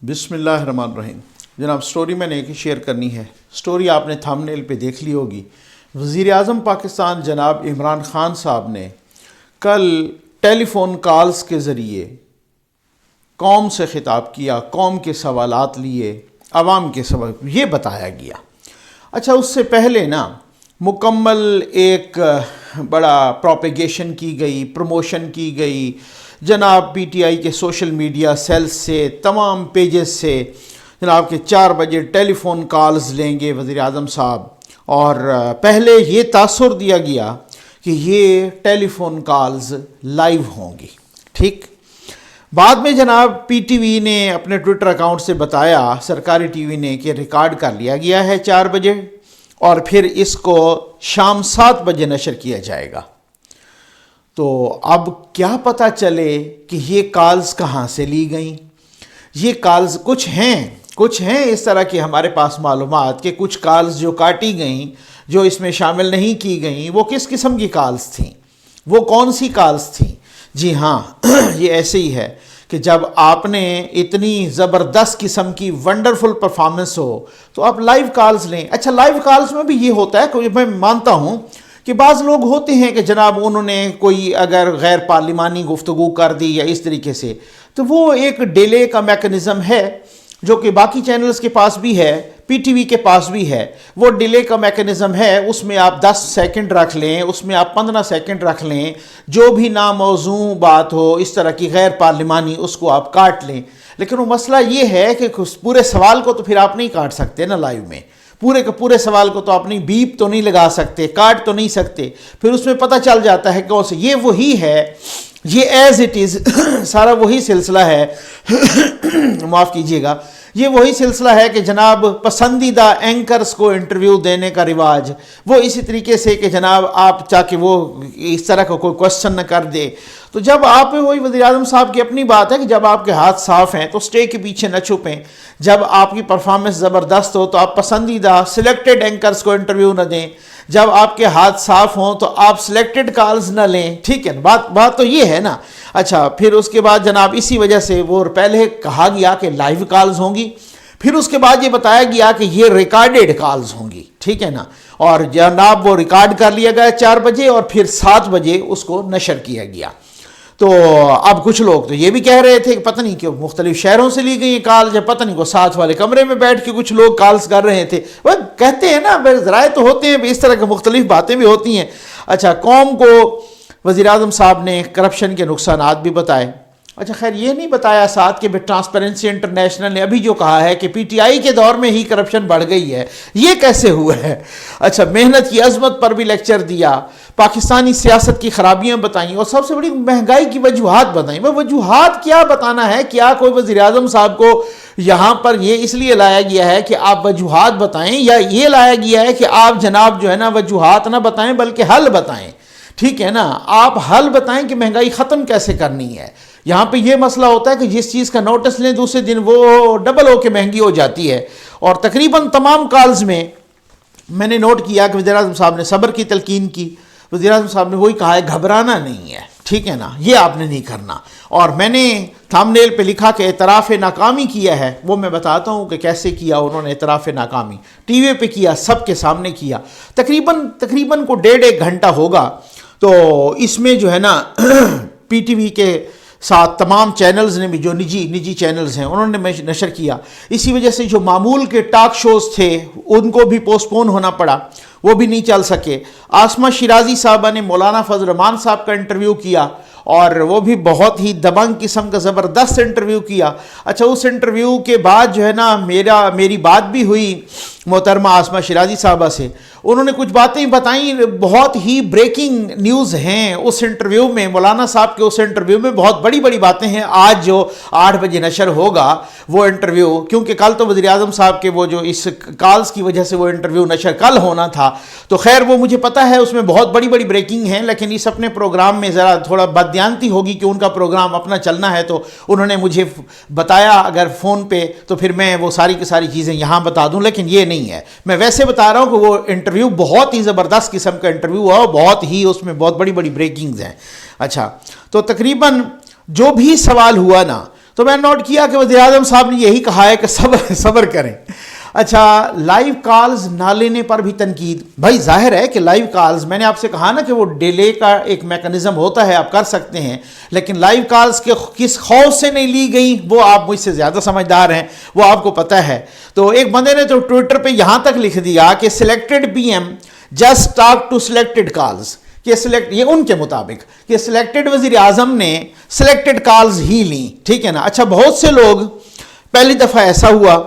بسم اللہ الرحمن الرحیم۔ جناب سٹوری میں نے ایک شیئر کرنی ہے۔ سٹوری آپ نے تھمبنیل پہ دیکھ لی ہوگی۔ وزیر اعظم پاکستان جناب عمران خان صاحب نے کل ٹیلی فون کالز کے ذریعے قوم سے خطاب کیا، قوم کے سوالات لیے، عوام کے سوال یہ بتایا گیا۔ اچھا، اس سے پہلے مکمل ایک بڑا پروپیگیشن کی گئی، پروموشن کی گئی جناب پی ٹی آئی کے سوشل میڈیا سیلز سے، تمام پیجز سے، جناب کہ 4 بجے ٹیلی فون کالز لیں گے وزیر اعظم صاحب، اور پہلے یہ تاثر دیا گیا کہ یہ ٹیلی فون کالز لائیو ہوں گی، ٹھیک۔ بعد میں جناب پی ٹی وی نے اپنے ٹویٹر اکاؤنٹ سے بتایا، سرکاری ٹی وی نے، کہ ریکارڈ کر لیا گیا ہے 4 بجے اور پھر اس کو شام 7 بجے نشر کیا جائے گا۔ تو اب کیا پتہ چلے کہ یہ کالز کہاں سے لی گئیں؟ یہ کالز کچھ ہیں اس طرح کی ہمارے پاس معلومات کہ کچھ کالز جو کاٹی گئیں، جو اس میں شامل نہیں کی گئیں، وہ کس قسم کی کالز تھیں، وہ کون سی کالز تھیں؟ جی ہاں، یہ ایسے ہی ہے کہ جب آپ نے اتنی زبردست قسم کی ونڈرفل پرفارمنس ہو تو آپ لائیو کالز لیں۔ اچھا، لائیو کالز میں بھی یہ ہوتا ہے کہ میں مانتا ہوں کہ بعض لوگ ہوتے ہیں کہ جناب انہوں نے کوئی اگر غیر پارلیمانی گفتگو کر دی یا اس طریقے سے، تو وہ ایک ڈیلے کا میکنزم ہے جو کہ باقی چینلز کے پاس بھی ہے، پی ٹی وی کے پاس بھی ہے۔ وہ ڈیلے کا میکنزم ہے، اس میں آپ 10 سیکنڈ رکھ لیں، اس میں آپ 15 سیکنڈ رکھ لیں، جو بھی ناموزوں بات ہو اس طرح کی غیر پارلیمانی، اس کو آپ کاٹ لیں۔ لیکن وہ مسئلہ یہ ہے کہ پورے سوال کو تو پھر آپ نہیں کاٹ سکتے نا لائیو میں، پورے کے پورے سوال کو تو آپ نہیں بیپ تو نہیں لگا سکتے، کاٹ تو نہیں سکتے، پھر اس میں پتہ چل جاتا ہے کون سے۔ یہ وہی ہے، یہ ایز اٹ از سارا وہی سلسلہ ہے معاف کیجیے گا، یہ وہی سلسلہ ہے کہ جناب پسندیدہ اینکرز کو انٹرویو دینے کا رواج، وہ اسی طریقے سے کہ جناب آپ تاکہ وہ اس طرح کا کوئی کوشچن نہ کر دے۔ تو جب آپ وہی وزیر اعظم صاحب کی اپنی بات ہے کہ جب آپ کے ہاتھ صاف ہیں تو سٹیج کے پیچھے نہ چھپیں، جب آپ کی پرفارمنس زبردست ہو تو آپ پسندیدہ سلیکٹڈ اینکرز کو انٹرویو نہ دیں، جب آپ کے ہاتھ صاف ہوں تو آپ سلیکٹڈ کالز نہ لیں، ٹھیک ہے، بات تو یہ ہے نا۔ اچھا، پھر اس کے بعد جناب اسی وجہ سے وہ پہلے کہا گیا کہ لائیو کالز ہوں گی، پھر اس کے بعد یہ بتایا گیا کہ یہ ریکارڈڈ کالز ہوں گی، ٹھیک ہے نا، اور جناب وہ ریکارڈ کر لیا گیا 4 بجے اور پھر 7 بجے اس کو نشر کیا گیا۔ تو اب کچھ لوگ تو یہ بھی کہہ رہے تھے کہ پتہ نہیں کیوں مختلف شہروں سے لی گئی ہیں کال، جب پتہ نہیں کو ساتھ والے کمرے میں بیٹھ کے کچھ لوگ کالز کر رہے تھے۔ وہ کہتے ہیں نا، ذرائع تو ہوتے ہیں، اس طرح کی مختلف باتیں بھی ہوتی ہیں۔ اچھا، قوم کو وزیر اعظم صاحب نے کرپشن کے نقصانات بھی بتائے۔ اچھا، خیر یہ نہیں بتایا ساتھ کہ ٹرانسپیرنسی انٹرنیشنل نے ابھی جو کہا ہے کہ پی ٹی آئی کے دور میں ہی کرپشن بڑھ گئی ہے، یہ کیسے ہوا ہے؟ اچھا، محنت کی عظمت پر بھی لیکچر دیا، پاکستانی سیاست کی خرابیاں بتائیں اور سب سے بڑی مہنگائی کی وجوہات بتائیں۔ وہ وجوہات کیا بتانا ہے؟ کیا کوئی وزیر اعظم صاحب کو یہاں پر یہ اس لیے لایا گیا ہے کہ آپ وجوہات بتائیں، یا یہ لایا گیا ہے کہ آپ جناب جو ہے نا وجوہات نہ بتائیں بلکہ حل بتائیں؟ ٹھیک ہے نا، آپ حل بتائیں کہ مہنگائی ختم کیسے کرنی ہے۔ یہاں پہ یہ مسئلہ ہوتا ہے کہ جس چیز کا نوٹس لیں دوسرے دن وہ ڈبل ہو کے مہنگی ہو جاتی ہے۔ اور تقریباً تمام کالز میں نے نوٹ کیا کہ وزیر اعظم صاحب نے صبر کی تلقین کی، وزیر اعظم صاحب نے وہی کہا ہے گھبرانا نہیں ہے، ٹھیک ہے نا، یہ آپ نے نہیں کرنا۔ اور میں نے تھمبنیل پہ لکھا کہ اعتراف ناکامی کیا ہے، وہ میں بتاتا ہوں کہ کیسے کیا انہوں نے اعتراف ناکامی۔ ٹی وی پہ کیا، سب کے سامنے کیا، تقریباً کو 1.5 گھنٹہ ہوگا۔ تو اس میں جو ہے نا پی ٹی وی کے ساتھ تمام چینلز نے بھی، جو نجی چینلز ہیں، انہوں نے نشر کیا۔ اسی وجہ سے جو معمول کے ٹاک شوز تھے ان کو بھی پوسٹ پون ہونا پڑا، وہ بھی نہیں چل سکے۔ آسمہ شیرازی صاحبہ نے مولانا فضل الرحمان صاحب کا انٹرویو کیا اور وہ بھی بہت ہی دبنگ قسم کا زبردست انٹرویو کیا۔ اچھا، اس انٹرویو کے بعد جو ہے نا میری بات بھی ہوئی محترمہ آسمہ شیرازی صاحبہ سے، انہوں نے کچھ باتیں بتائیں، بہت ہی بریکنگ نیوز ہیں اس انٹرویو میں، مولانا صاحب کے اس انٹرویو میں بہت بڑی باتیں ہیں۔ آج جو 8 بجے نشر ہوگا وہ انٹرویو، کیونکہ کل تو وزیر اعظم صاحب کے وہ جو اس کالز کی وجہ سے وہ انٹرویو نشر کل ہونا تھا، تو خیر وہ مجھے پتہ ہے اس میں بہت بڑی بریکنگ ہیں، لیکن اس اپنے پروگرام میں ذرا تھوڑا بددیانتی ہوگی کہ ان کا پروگرام اپنا چلنا ہے، تو انہوں نے مجھے بتایا اگر فون پہ تو پھر میں وہ ساری کی ساری چیزیں یہاں بتا دوں، لیکن یہ نہیں ہے، میں ویسے بتا رہا ہوں کہ وہ انٹرویو بہت ہی زبردست قسم کا انٹرویو ہوا، بہت ہی اس میں بہت بڑی بریکنگز ہیں۔ اچھا، تو تقریباً جو بھی سوال ہوا نا، تو میں نوٹ کیا کہ وزیر اعظم صاحب نے یہی کہا ہے کہ صبر کریں. اچھا، لائیو کالز نہ لینے پر بھی تنقید. بھائی ظاہر ہے کہ لائیو کالز، میں نے آپ سے کہا نا کہ وہ ڈیلے کا ایک میکانزم ہوتا ہے، آپ کر سکتے ہیں، لیکن لائیو کالز کے کس خوف سے نہیں لی گئی وہ آپ مجھ سے زیادہ سمجھدار ہیں، وہ آپ کو پتہ ہے. تو ایک بندے نے تو ٹویٹر پہ یہاں تک لکھ دیا کہ selected P M just talk to selected calls, کہ یہ ان کے مطابق کہ سلیکٹڈ وزیر اعظم نے سلیکٹڈ کالز ہی لیں. ٹھیک ہے نا. اچھا، بہت سے لوگ پہلی دفعہ ایسا ہوا،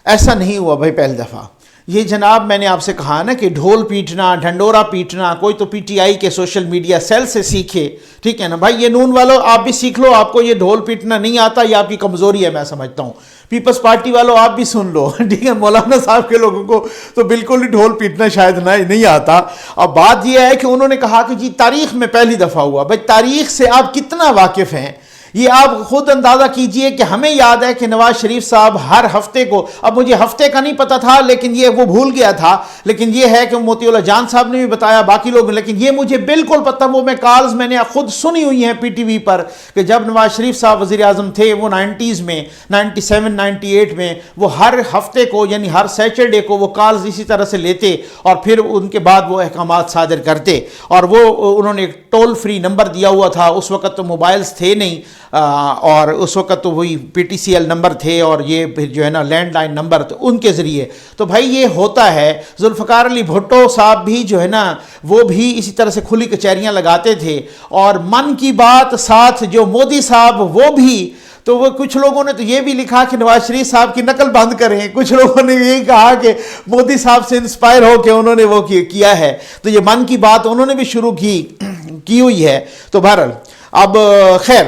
ایسا نہیں ہوا بھائی پہلی دفعہ. یہ جناب میں نے آپ سے کہا نا کہ ڈھول پیٹنا، ڈھنڈورا پیٹنا، کوئی تو پی ٹی آئی کے سوشل میڈیا سیل سے سیکھے. ٹھیک ہے نا بھائی، یہ نون والوں آپ بھی سیکھ لو، آپ کو یہ ڈھول پیٹنا نہیں آتا، یہ آپ کی کمزوری ہے میں سمجھتا ہوں. پیپلز پارٹی والوں آپ بھی سن لو. ٹھیک ہے، مولانا صاحب کے لوگوں کو تو بالکل ہی ڈھول پیٹنا شاید نہیں آتا. اب بات یہ ہے کہ انہوں نے کہا کہ جی تاریخ میں پہلی دفعہ ہوا. بھائی تاریخ سے آپ کتنا واقف ہیں یہ آپ خود اندازہ کیجئے کہ ہمیں یاد ہے کہ نواز شریف صاحب ہر ہفتے کو، اب مجھے ہفتے کا نہیں پتا تھا لیکن یہ وہ بھول گیا تھا، لیکن یہ ہے کہ موتی اللہ جان صاحب نے بھی بتایا، باقی لوگ، لیکن یہ مجھے بالکل پتہ، وہ میں کالز میں نے خود سنی ہوئی ہیں پی ٹی وی پر، کہ جب نواز شریف صاحب وزیر اعظم تھے وہ 90s میں 97 98 میں وہ ہر ہفتے کو یعنی ہر سیچرڈے کو وہ کالز اسی طرح سے لیتے اور پھر ان کے بعد وہ احکامات صادر کرتے. اور وہ انہوں نے ایک ٹول فری نمبر دیا ہوا تھا، اس وقت تو موبائلز تھے نہیں، اور اس وقت تو وہی P T C L number تھے اور یہ پھر جو ہے نا لینڈ لائن نمبر، تو ان کے ذریعے. تو بھائی یہ ہوتا ہے. ذوالفقار علی بھٹو صاحب بھی جو ہے نا وہ بھی اسی طرح سے کھلی کچہریاں لگاتے تھے. اور من کی بات ساتھ جو مودی صاحب وہ بھی، تو وہ کچھ لوگوں نے تو یہ بھی لکھا کہ نواز شریف صاحب کی نقل بند کریں، کچھ لوگوں نے یہی کہا کہ مودی صاحب سے انسپائر ہو کے انہوں نے وہ کیا ہے. تو یہ من کی بات انہوں نے بھی شروع کی ہوئی ہے. تو بہرحال اب خیر،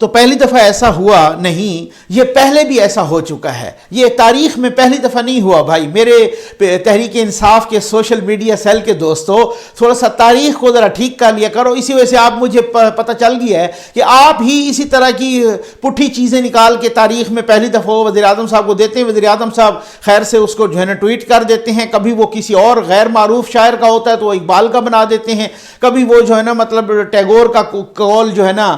تو پہلی دفعہ ایسا ہوا نہیں، یہ پہلے بھی ایسا ہو چکا ہے، یہ تاریخ میں پہلی دفعہ نہیں ہوا. بھائی میرے تحریک انصاف کے سوشل میڈیا سیل کے دوستو، تھوڑا سا تاریخ کو ذرا ٹھیک کر لیا کرو. اسی وجہ سے آپ مجھے پتہ چل گیا ہے کہ آپ ہی اسی طرح کی پٹھی چیزیں نکال کے تاریخ میں پہلی دفعہ وزیر اعظم صاحب کو دیتے ہیں. وزیر اعظم صاحب خیر سے اس کو جو ہے نا ٹویٹ کر دیتے ہیں، کبھی وہ کسی اور غیر معروف شاعر کا ہوتا ہے تو وہ اقبال کا بنا دیتے ہیں، کبھی وہ جو ہے نا مطلب ٹیگور کا قول جو ہے نا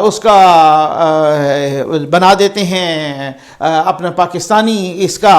اس کا بنا دیتے ہیں، اپنا پاکستانی اس کا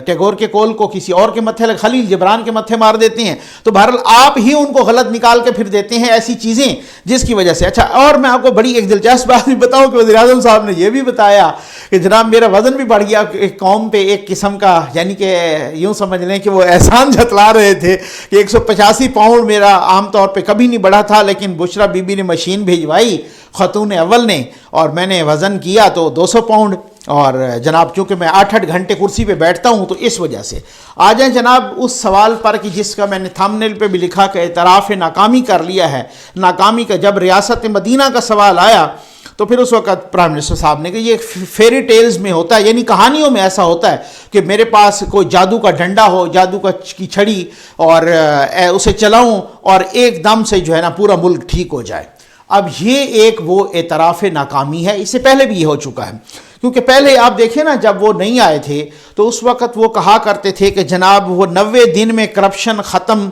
ٹیگور کے قول کو کسی اور کے متھے، خلیل جبران کے متھے مار دیتے ہیں. تو بہرحال آپ ہی ان کو غلط نکال کے پھر دیتے ہیں ایسی چیزیں جس کی وجہ سے. اچھا، اور میں آپ کو بڑی ایک دلچسپ بات بھی بتاؤں کہ وزیر اعظم صاحب نے یہ بھی بتایا کہ جناب میرا وزن بھی بڑھ گیا. ایک قوم پہ ایک قسم کا، یعنی کہ یوں سمجھ لیں کہ وہ احسان جتلا رہے تھے کہ 185 پاؤنڈ میرا عام طور پہ کبھی نہیں بڑھا تھا، لیکن بشرا بی بی نے مشین بھیجوائی خاتون اول نے، اور میں نے وزن کیا تو 200 پاؤنڈ. اور جناب چونکہ میں 8 گھنٹے کرسی پہ بیٹھتا ہوں تو اس وجہ سے. آ جائیں جناب اس سوال پر کہ جس کا میں نے تھم نیل پہ بھی لکھا کہ اعتراف ناکامی کر لیا ہے. ناکامی کا جب ریاست مدینہ کا سوال آیا تو پھر اس وقت پرائم منسٹر صاحب نے کہ یہ فیری ٹیلز میں ہوتا ہے، یعنی کہانیوں میں ایسا ہوتا ہے کہ میرے پاس کوئی جادو کا ڈنڈا ہو، جادو کی چھڑی، اور اسے چلاؤں اور ایک دم سے جو ہے نا پورا ملک ٹھیک ہو جائے. اب یہ ایک وہ اعتراف ناکامی ہے. اس سے پہلے بھی یہ ہو چکا ہے، کیونکہ پہلے آپ دیکھیں نا جب وہ نہیں آئے تھے تو اس وقت وہ کہا کرتے تھے کہ جناب وہ 90 دن میں کرپشن ختم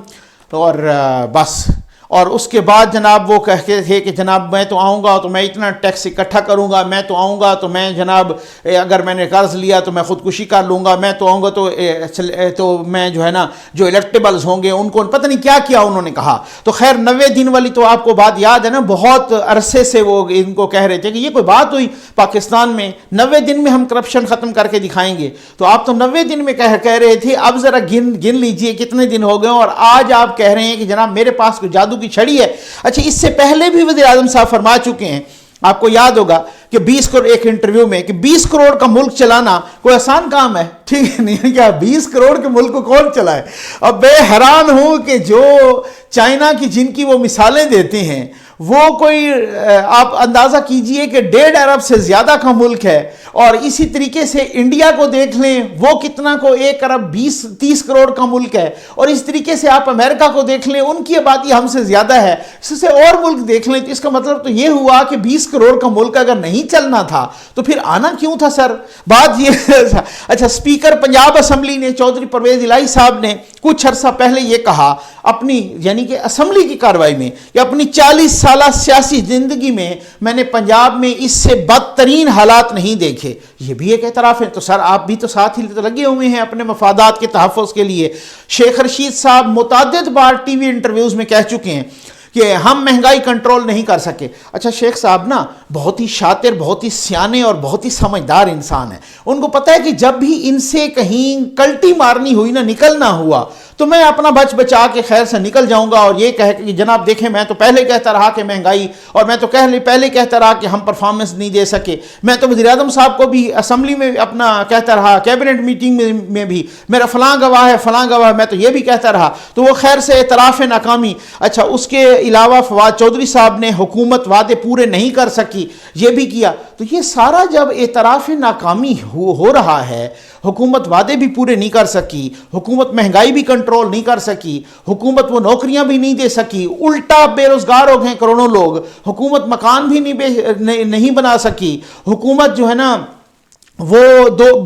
اور بس. اور اس کے بعد جناب وہ کہتے تھے کہ جناب میں تو آؤں گا تو میں اتنا ٹیکس اکٹھا کروں گا، میں تو آؤں گا تو میں جناب اگر میں نے قرض لیا تو میں خودکشی کر لوں گا، میں تو آؤں گا تو میں جو ہے نا جو الیکٹیبلز ہوں گے ان کو پتہ نہیں کیا کیا انہوں نے کہا. تو خیر 90 دن والی تو آپ کو بات یاد ہے نا، بہت عرصے سے وہ ان کو کہہ رہے تھے کہ یہ کوئی بات ہوئی پاکستان میں 90 دن میں ہم کرپشن ختم کر کے دکھائیں گے. تو آپ تو 90 دن میں کہہ رہے تھے، اب ذرا گن لیجئے کتنے دن ہو گئے اور آج آپ کہہ رہے ہیں کہ جناب میرے پاس کوئی جادو کی چھڑی ہے. اچھا، اس سے پہلے بھی وزیر اعظم صاحب فرما چکے ہیں، آپ کو یاد ہوگا کہ 20 کروڑ ایک انٹرویو میں کہ 20 کروڑ کا ملک چلانا کوئی آسان کام ہے. ٹھیک ہے، نہیں کیا 20 کروڑ کے ملک کو کون چلائے. اب میں حیران ہوں کہ جو چائنا کی جن کی وہ مثالیں دیتے ہیں وہ کوئی آپ اندازہ کیجئے کہ 1.5 ارب سے زیادہ کا ملک ہے، اور اسی طریقے سے انڈیا کو دیکھ لیں وہ کتنا کو 1 ارب 30 کروڑ کا ملک ہے، اور اس طریقے سے آپ امریکہ کو دیکھ لیں ان کی آبادی ہم سے زیادہ ہے. اس سے اور ملک دیکھ لیں تو اس کا مطلب تو یہ ہوا کہ 20 کروڑ کا ملک اگر نہیں چلنا تھا تو پھر آنا کیوں تھا سر. بات یہ اچھا، اسپیکر پنجاب اسمبلی نے چودھری پرویز الہی صاحب نے کچھ عرصہ پہلے یہ کہا اپنی یعنی کہ اسمبلی کی کارروائی میں کہ اپنی 40 سالہ سیاسی زندگی میں نے پنجاب میں اس سے بدترین حالات نہیں دیکھے. یہ بھی ایک اعتراف ہے. تو سر آپ بھی تو ساتھ ہی لگے ہوئے ہیں اپنے مفادات کے تحفظ کے لیے. شیخ رشید صاحب متعدد بار ٹی وی انٹرویوز میں کہہ چکے ہیں کہ ہم مہنگائی کنٹرول نہیں کر سکے. اچھا شیخ صاحب نا بہت ہی شاطر، بہت ہی سیانے اور بہت ہی سمجھدار انسان ہیں. ان کو پتہ ہے کہ جب بھی ان سے کہیں کلٹی مارنی ہوئی نا، نکلنا ہوا، تو میں اپنا بچ بچا کے خیر سے نکل جاؤں گا اور یہ کہہ کہ جناب دیکھیں میں تو پہلے کہتا رہا کہ مہنگائی، اور میں تو پہلے کہتا رہا کہ ہم پرفارمنس نہیں دے سکے. میں تو وزیر اعظم صاحب کو بھی اسمبلی میں اپنا کہتا رہا، کیبنٹ میٹنگ میں بھی میرا فلاں گواہ ہے فلاں گواہ ہے، میں تو یہ بھی کہتا رہا. تو وہ خیر سے اعتراف ناکامی. اچھا اس کے علاوہ فواد چودھری صاحب نے حکومت وعدے پورے نہیں کر سکی، یہ بھی کیا. تو یہ سارا جب اعتراف ناکامی ہو رہا ہے، حکومت وعدے بھی پورے نہیں کر سکی، حکومت مہنگائی بھی کنٹرول نہیں کر سکی، حکومت وہ نوکریاں بھی نہیں دے سکی، الٹا بے روزگار ہو گئے کروڑوں لوگ، حکومت مکان بھی نہیں بنا سکی، حکومت جو ہے نا وہ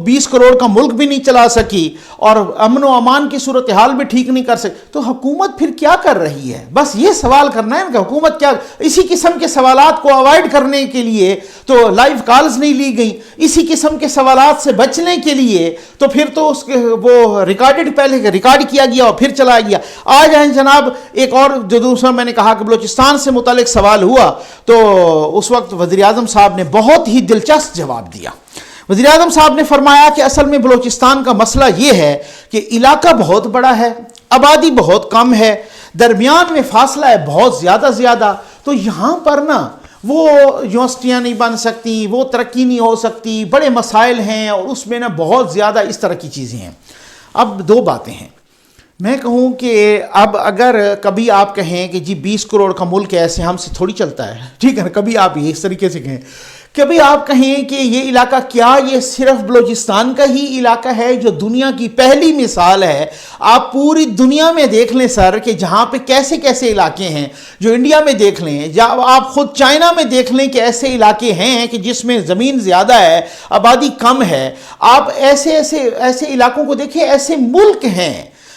20 کروڑ کا ملک بھی نہیں چلا سکی، اور امن و امان کی صورتحال بھی ٹھیک نہیں کر سکی. تو حکومت پھر کیا کر رہی ہے؟ بس یہ سوال کرنا ہے کہ حکومت کیا. اسی قسم کے سوالات کو اوائڈ کرنے کے لیے تو لائیو کالز نہیں لی گئی، اسی قسم کے سوالات سے بچنے کے لیے تو پھر تو اس کے وہ پہلے ریکارڈ کیا گیا اور پھر چلایا گیا. آ جائیں جناب ایک اور جو دوسرا میں نے کہا کہ بلوچستان سے متعلق سوال ہوا تو اس وقت وزیر اعظم صاحب نے بہت ہی دلچسپ جواب دیا. وزیر اعظم صاحب نے فرمایا کہ اصل میں بلوچستان کا مسئلہ یہ ہے کہ علاقہ بہت بڑا ہے، آبادی بہت کم ہے، درمیان میں فاصلہ ہے بہت زیادہ، تو یہاں پر نا وہ یونیورسٹیاں نہیں بن سکتی، وہ ترقی نہیں ہو سکتی، بڑے مسائل ہیں اور اس میں نا بہت زیادہ اس طرح کی چیزیں ہیں. اب دو باتیں ہیں. میں کہوں کہ اب اگر کبھی آپ کہیں کہ جی 20 کروڑ کا ملک ایسے ہم سے تھوڑی چلتا ہے، ٹھیک ہے نا، کبھی آپ یہ اس طریقے سے کہیں، کبھی آپ کہیں کہ یہ علاقہ کیا یہ صرف بلوچستان کا ہی علاقہ ہے جو دنیا کی پہلی مثال ہے. آپ پوری دنیا میں دیکھ لیں سر کہ جہاں پہ کیسے کیسے علاقے ہیں، جو انڈیا میں دیکھ لیں، یا آپ خود چائنا میں دیکھ لیں کہ ایسے علاقے ہیں کہ جس میں زمین زیادہ ہے، آبادی کم ہے. آپ ایسے علاقوں کو دیکھیں، ایسے ملک ہیں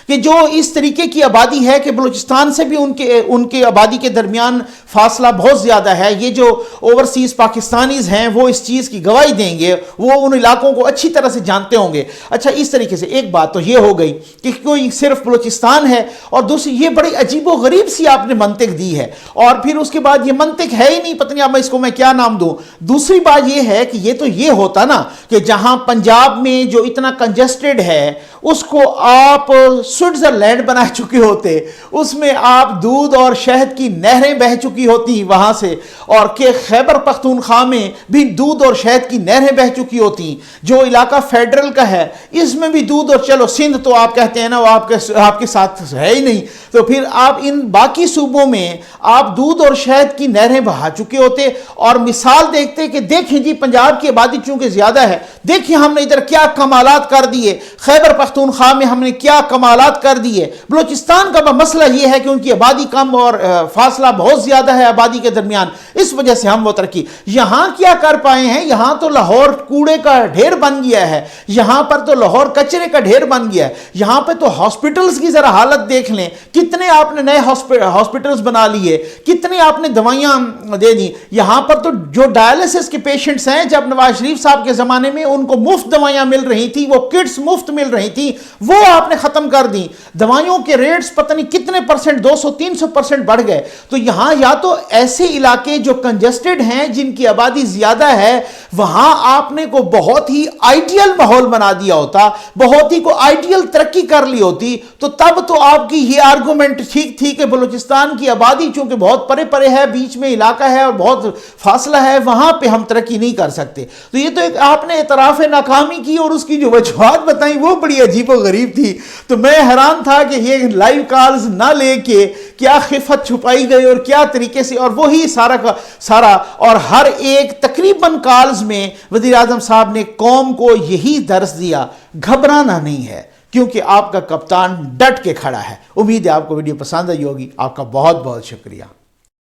کہ جو اس طریقے کی آبادی ہے کہ بلوچستان سے بھی ان کے آبادی کے درمیان فاصلہ بہت زیادہ ہے. یہ جو اوورسیز پاکستانیز ہیں وہ اس چیز کی گواہی دیں گے، وہ ان علاقوں کو اچھی طرح سے جانتے ہوں گے. اچھا اس طریقے سے ایک بات تو یہ ہو گئی کہ کوئی صرف بلوچستان ہے، اور دوسری یہ بڑی عجیب و غریب سی آپ نے منطق دی ہے، اور پھر اس کے بعد یہ منطق ہے ہی نہیں، پتہ نہیں اب اس کو میں کیا نام دوں. دوسری بات یہ ہے کہ یہ ہوتا نا کہ جہاں پنجاب میں جو اتنا کنجسٹڈ ہے اس کو آپ سوئٹزرلینڈ بنا چکے ہوتے، اس میں آپ دودھ اور شہد کی نہریں بہہ چکی ہوتی وہاں سے، اور کہ خیبر پختونخوا میں بھی دودھ اور شہد کی نہریں بہہ چکی ہوتی. جو علاقہ فیڈرل کا ہے اس میں بھی دودھ، اور چلو سندھ تو آپ کہتے ہیں نا وہ آپ کے ساتھ ہے ہی نہیں، تو پھر آپ ان باقی صوبوں میں آپ دودھ اور شہد کی نہریں بہا چکے ہوتے. اور مثال دیکھتے کہ دیکھیں جی پنجاب کی آبادی چونکہ زیادہ ہے، دیکھیں ہم نے ادھر کیا کمالات کر دیے، خیبر پختونخوا میں ہم نے کیا کمالات کر دیے. بلوچستان کا مسئلہ یہ ہے کہ ان کی آبادی کم اور فاصلہ بہت زیادہ ہے آبادی کے درمیان، اس وجہ سے ہم وہ ترقی. یہاں کیا کر پائے ہیں؟ یہاں تو لاہور کوڑے کا ڈھیر بن گیا ہے، یہاں پر تو لاہور کچرے کا ڈھیر بن گیا ہے. یہاں پہ تو ہاسپٹلز کی ذرا حالت دیکھ لیں، کتنے آپ نے نئے ہاسپٹلز بنا لیے، کتنے آپ نے دوائیاں دے دی. یہاں پر تو جو ڈائلسس کے پیشنٹس ہیں، جب نواز شریف صاحب کے زمانے میں ان کو مفت دوائیاں مل رہی تھی، وہ کٹس مفت مل رہی تھی، وہ آپ نے ختم کر دی. دوائیوں کے ریٹس پتہ نہیں کتنے پرسنٹ، 200-300% بڑھ گئے. تو یہاں یا تو ایسے علاقے جو کنجسٹڈ ہیں جن کی آبادی زیادہ ہے، وہاں آپ نے کو بہت ہی آئیڈیل ماحول بنا دیا ہوتا، بہت ہی کو آئیڈیل ترقی کر لی ہوتی، تو تب تو آپ کی یہ آرگومنٹ ٹھیک تھی کہ بلوچستان کی آبادی چونکہ بہت پرے ہے، بیچ میں علاقہ ہے اور بہت فاصلہ ہے، وہاں پہ ہم ترقی نہیں کر سکتے. تو یہ تو ایک آپ نے اعتراف ناکامی کی اور اس کی جو وجوہات بتائیں وہ بڑی عجیب و غریب تھی. تو میں حیران تھا کہ یہ لائیو کالز نہ لے کے کیا خفت چھپائی گئی اور کیا طریقے سے، اور وہی سارا کا سارا، اور ہر ایک تقریباً کالز میں وزیر اعظم صاحب نے قوم کو یہی درس دیا، گھبرانا نہیں ہے کیونکہ آپ کا کپتان ڈٹ کے کھڑا ہے. امید ہے آپ کو ویڈیو پسند آئی ہوگی. آپ کا بہت بہت شکریہ.